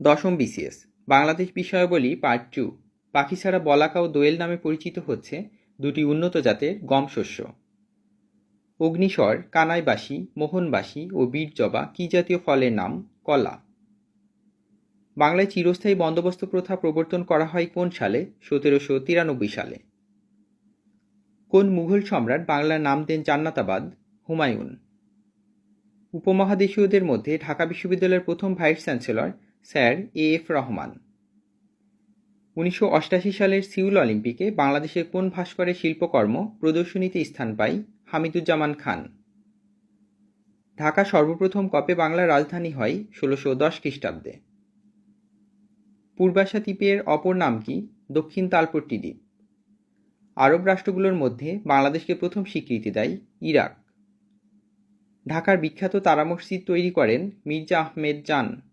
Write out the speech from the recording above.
দশম BCS Bangladesh বিষয়াবলী part 2। পাখি ছাড়া বলাকা ও দোয়েল নামে পরিচিত হচ্ছে দুটি উন্নত জাতের গম শস্য। অগ্নিস্বর, কানাইবাসী, মোহনবাসী ও বীরজবা কি জাতীয় ফলের নাম? কলা। বাংলায় চিরস্থায়ী বন্দোবস্ত প্রথা প্রবর্তন করা হয় কোন সালে? 1793 সালে। কোন মুঘল সম্রাট বাংলার নাম দেন জান্নাতাবাদ? হুমায়ুন। উপমহাদেশীয়দের মধ্যে ঢাকা বিশ্ববিদ্যালয়ের প্রথম vice chancellor sir A F. Rahman. 1988 সালের সিউল অলিম্পিকে বাংলাদেশের কোন ভাস্করের শিল্পকর্ম প্রদর্শনীতে স্থান পায়? হামিদুজ্জামান খান। ঢাকা সর্বপ্রথম কবে বাংলার রাজধানী হয়? 1610 খ্রিস্টাব্দে। পূর্বাশা দ্বীপের অপর নাম কি? দক্ষিণ তালপট্টি দ্বীপ। আরব রাষ্ট্রগুলোর মধ্যে বাংলাদেশকে প্রথম স্বীকৃতি দেয় ইরাক। ঢাকার বিখ্যাত তারা মসজিদ তৈরি করেন মির্জা আহমেদ জান।